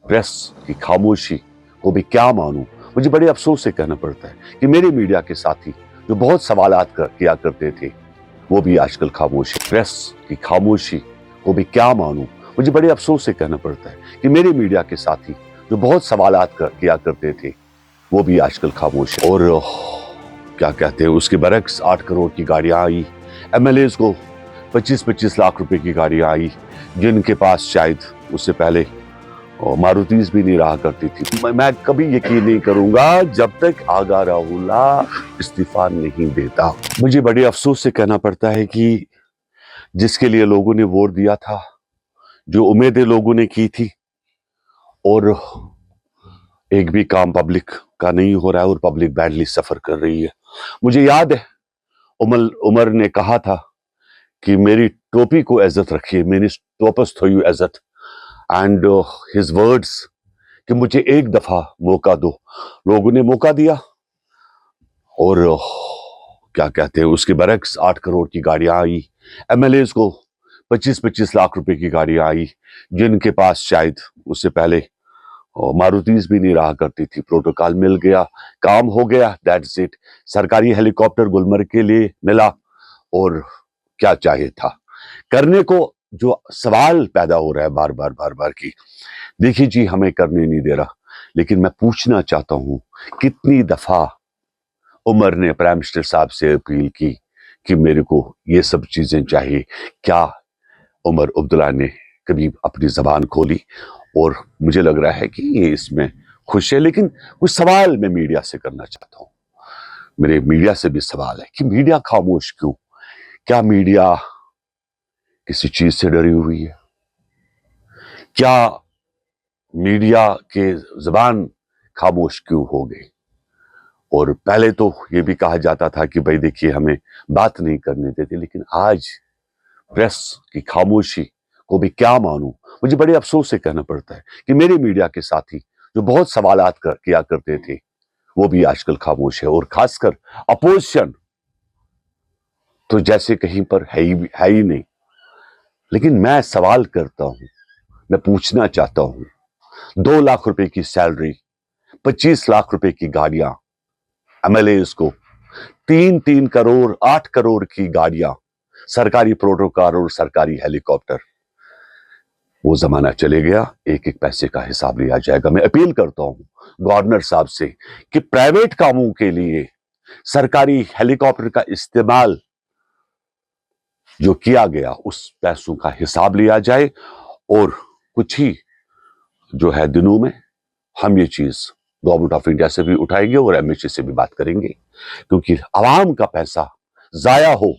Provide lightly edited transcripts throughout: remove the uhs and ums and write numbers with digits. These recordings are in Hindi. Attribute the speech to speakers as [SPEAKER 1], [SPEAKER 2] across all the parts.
[SPEAKER 1] प्रेस की खामोशी को भी क्या मानूं। मुझे बड़े अफसोस से कहना पड़ता है कि मेरे मीडिया के साथी जो बहुत सवालात किया करते थे वो भी आजकल खामोश है। प्रेस की खामोशी को भी क्या मानूं। मुझे बड़े अफसोस से कहना पड़ता है कि मेरे मीडिया के साथी जो बहुत सवालात किया करते थे वो भी आजकल खामोश है। और क्या कहते हैं, उसके बरक्स 8 करोड़ की गाड़ियां आई, एमएलएज को 25-25 लाख रुपए की गाड़ियां आई, जिनके पास शायद उससे पहले मारुतीज भी नहीं रहा करती थी। मैं कभी यकीन नहीं करूंगा जब तक आगा राहुला इस्तीफा नहीं देता। मुझे बड़े अफसोस से कहना पड़ता है कि जिसके लिए लोगों ने वोट दिया था, जो उम्मीदें लोगों ने की थी, और एक भी काम पब्लिक का नहीं हो रहा है और पब्लिक बैडली सफर कर रही है। मुझे याद है उमर ने कहा था कि मेरी टोपी को इज्जत रखिए, मेरी टोपस थोयू इज्जत, एंड हिज वर्ड्स कि मुझे एक दफा मौका दो। लोगों ने मौका दिया और क्या कहते हैं, उसके बरक्स 8 करोड़ की गाड़ियां आई, एमएलएज को 25-25 लाख रुपए की गाड़ियां आई, जिनके पास शायद उससे पहले मारुतीज भी नहीं रहा करती थी। प्रोटोकॉल मिल गया, काम हो गया, दैट्स इट। सरकारी हेलीकॉप्टर गुलमर्ग के लिए मिला और क्या चाहिए था करने को। जो सवाल पैदा हो रहा है बार बार की, देखिए जी, हमें करने नहीं दे रहा, लेकिन मैं पूछना चाहता हूं कितनी दफा उमर ने प्राइम मिनिस्टर साहब से अपील की कि मेरे को ये सब चीजें चाहिए। क्या उमर अब्दुल्ला ने कभी अपनी जबान खोली? और मुझे लग रहा है कि ये इसमें खुश है। लेकिन कुछ सवाल मैं मीडिया से करना चाहता हूं। मेरे मीडिया से भी सवाल है कि मीडिया खामोश क्यों? क्या मीडिया किसी चीज से डरी हुई है? क्या मीडिया के जबान खामोश क्यों हो गई? और पहले तो ये भी कहा जाता था कि भाई देखिए, हमें बात नहीं करने देते, लेकिन आज प्रेस की खामोशी को भी क्या मानूं। मुझे बड़े अफसोस से कहना पड़ता है कि मेरे मीडिया के साथी जो बहुत सवालात किया करते थे वो भी आजकल खामोश है। और खासकर अपोजिशन तो जैसे कहीं पर है ही नहीं। लेकिन मैं सवाल करता हूं, मैं पूछना चाहता हूं, 2 लाख रुपए की सैलरी, 25 लाख रुपए की गाड़ियां, एमएलएज को 3-3 करोड़ 8 करोड़ की गाड़ियां, सरकारी प्रोटोकॉल और सरकारी हेलीकॉप्टर। वो जमाना चले गया, एक एक पैसे का हिसाब लिया जाएगा। मैं अपील करता हूं गवर्नर साहब से कि प्राइवेट कामों के लिए सरकारी हेलीकॉप्टर का इस्तेमाल जो किया गया उस पैसों का हिसाब लिया जाए। और कुछ ही जो है दिनों में हम ये चीज गवर्नमेंट ऑफ इंडिया से भी उठाएंगे और एमएचए से भी बात करेंगे, क्योंकि आवाम का पैसा जाया हो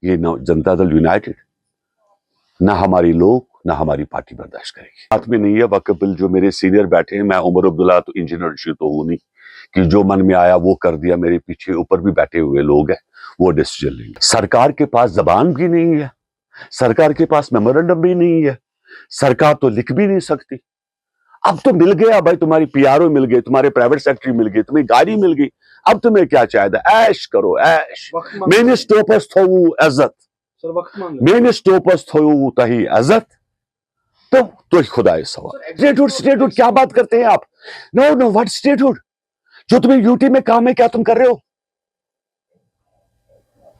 [SPEAKER 1] ये न जनता दल यूनाइटेड, ना हमारी लोग, ना हमारी पार्टी बर्दाश्त करेगी। बात में नहीं है वक्फ बिल। जो मेरे सीनियर बैठे हैं, मैं उमर अब्दुल्ला तो इंजीनियर तो हूं नहीं कि जो मन में आया वो कर दिया। मेरे पीछे ऊपर भी बैठे हुए लोग हैं, वो डिसीजन लेंगे। सरकार के पास जबान भी नहीं है, सरकार के पास मेमोरेंडम भी नहीं है, सरकार तो लिख भी नहीं सकती। अब तो मिल गया भाई, तुम्हारी पीआरओ मिल गई, तुम्हारे प्राइवेट सेक्रेटरी मिल गई, तुम्हें गाड़ी मिल गई, अब तुम्हें क्या चाहिए? ऐश करो ऐश। मैंने स्टोपस थोऊ इज्जत, मैंने स्टोपस थोऊ तही इज्जत। तो खुदा सवाल स्टेटहुड, स्टेटहुड क्या बात करते हैं आप? No no, what statehood? जो तुम्हें यूटी में काम है, क्या तुम कर रहे हो?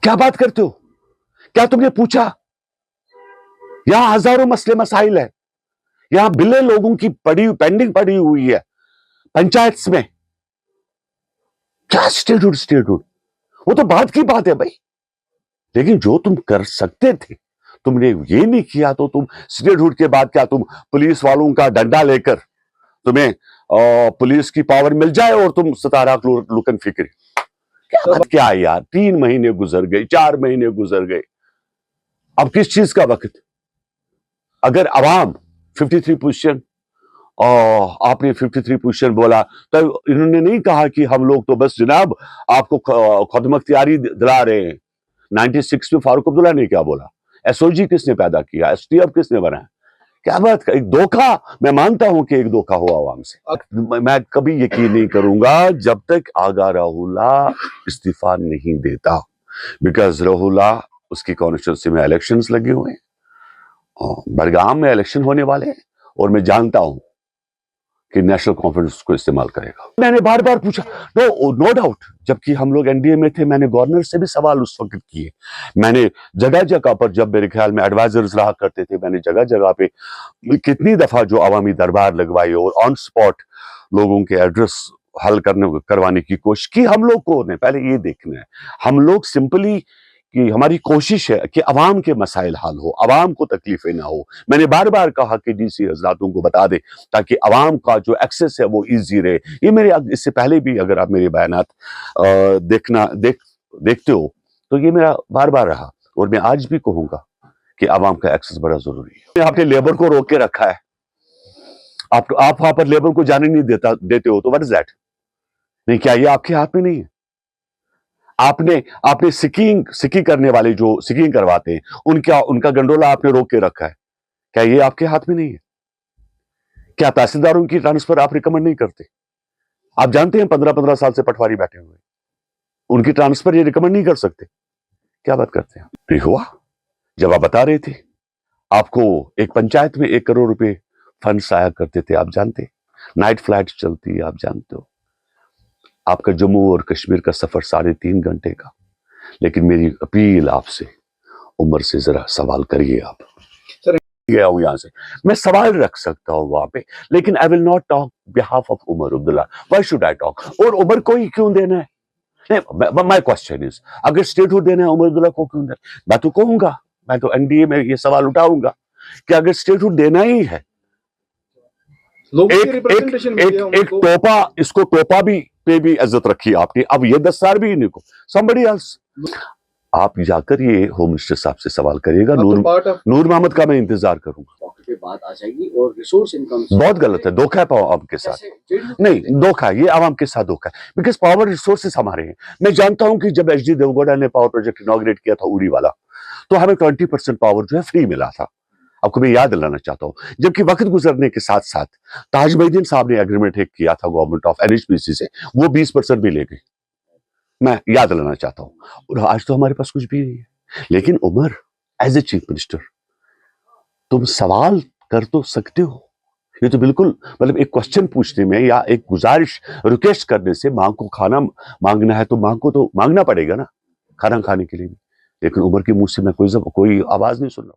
[SPEAKER 1] क्या बात करते हो? क्या तुमने पूछा? यहां हजारों मसले मसाइल है, यहां बिलें लोगों की पेंडिंग पड़ी हुई है पंचायत में। क्या स्टेटहुड? स्टेटहुड वो तो बात की बात है भाई, लेकिन जो तुम कर सकते थे तुमने ये नहीं किया। तो तुम स्टेटहुड के बाद क्या तुम पुलिस वालों का डंडा लेकर तुम्हें पुलिस की पावर मिल जाए और तुम 17 लुकन फिक्र? क्या बात क्या है यार? 3 महीने गुजर गए, 4 महीने गुजर गए, अब किस चीज का वक्त? अगर अवाम 53 पोजीशन, आपने 53 पोजीशन बोला, तो इन्होंने नहीं कहा कि हम लोग तो बस जनाब आपको खुदमुख्तियारी दिला रहे हैं। 96 में फारूक अब्दुल्ला ने क्या बोला? एसओजी किसने पैदा किया? एसटीएफ किसने बनाया? क्या बात का एक धोखा। मैं मानता हूं कि एक धोखा हुआ आवाम से। मैं कभी यकीन नहीं करूंगा जब तक आगा राहुला इस्तीफा नहीं देता, बिकॉज राहुला उसकी कॉन्स्टिट्यूंसी में इलेक्शंस लगे हुए हैं, बड़गाम में इलेक्शन होने वाले हैं, और मैं जानता हूं कि नेशनल कॉन्फ्रेंस को इस्तेमाल करेगा। मैंने बार बार पूछा, नो डाउट, जबकि हम लोग एनडीए में थे, मैंने गवर्नर से भी सवाल उस वक्त किए। मैंने जगह जगह पर, जब मेरे ख्याल में एडवाइजर्स रहा करते थे, मैंने जगह जगह पे कितनी दफा जो अवामी दरबार लगवाई और ऑन स्पॉट लोगों के एड्रेस हल करवाने की कोशिश की। हम लोग को ने पहले ये देखना है, हम लोग सिंपली कि हमारी कोशिश है कि अवाम के मसाइल हल हो, अवाम को तकलीफें ना हो। मैंने बार बार कहा कि डीसी हजरातों को बता दे ताकि अवाम का जो एक्सेस है वो इजी रहे। ये मेरे इससे पहले भी अगर आप मेरे बयानात देखते हो तो ये मेरा बार बार रहा, और मैं आज भी कहूंगा कि अवाम का एक्सेस बड़ा जरूरी है। आपने लेबर को रोक के रखा है, आप वहां पर लेबर को जाने नहीं देते हो, तो व्हाट इज दैट? नहीं, क्या ये आपके हाथ में नहीं है? आपने सिकिंग करने वाले जो सिकिंग करवाते हैं उनका गंडोला आपने रोक के रखा है, क्या ये आपके हाथ में नहीं है? क्या तहसीलदारों की ट्रांसफर आप रिकमेंड नहीं करते? आप जानते हैं 15-15 साल से पटवारी बैठे हुए, उनकी ट्रांसफर ये रिकमेंड नहीं कर सकते? क्या बात करते हैं? नहीं हुआ। जब आप बता रहे थे, आपको एक पंचायत में 1 करोड़ रुपए फंड्स आया करते थे, आप जानते, नाइट फ्लाइट चलती है, आप जानते हो, आपका जम्मू और कश्मीर का सफर 3.5 घंटे का। लेकिन मेरी अपील आपसे, उमर से जरा सवाल करिए। आप गया हूं यहां से, मैं सवाल रख सकता हूं वहां पे, लेकिन I will not talk behalf of Omar Abdullah. Why should I talk? और उमर को ही क्यों देना है? माय क्वेश्चन इज, अगर स्टेटहुड देना है उमर अब्दुल्ला को क्यों देना? मैं तो कहूंगा, मैं तो एनडीए में ये सवाल उठाऊंगा कि अगर स्टेटहुड देना ही है, एक टोपा, इसको टोपा भी पे भी इज्जत रखी आपने, अब ये 10 साल भी इन्हीं को, somebody else। आप जाकर ये होम मिनिस्टर साहब से सवाल करिएगा। नूर मोहम्मद का मैं इंतजार करूंगा।
[SPEAKER 2] बात आ जाएगी और रिसोर्स इनकम
[SPEAKER 1] बहुत गलत है, धोखा है आवाम के साथ। नहीं, धोखा है, ये आवाम के साथ धोखा है, बिकॉज पावर रिसोर्सेस हमारे हैं। मैं जानता हूं कि जब एचडी देवगौड़ा ने पावर प्रोजेक्ट इनॉग्रेट किया था उड़ी वाला, तो हमें 20% पावर जो है फ्री मिला था। आपको मैं याद दिलाना चाहता हूं, जबकि वक्त गुजरने के साथ साथ ताज मोहिद्दीन साहब ने एग्रीमेंट एक किया था गवर्नमेंट ऑफ एनएचपीसी से, वो 20% भी ले गए। मैं याद दिलाना चाहता हूं, और आज तो हमारे पास कुछ भी नहीं है। लेकिन Omar, as a chief minister, तुम सवाल कर तो सकते हो। ये तो बिल्कुल, मतलब एक क्वेश्चन पूछने में या एक गुजारिश, रिक्वेस्ट करने से, मां को खाना मांगना है तो मां को तो मांगना पड़ेगा ना, खाना खाने के लिए भी। लेकिन उमर के मुंह से मैं कोई आवाज नहीं सुन रहा।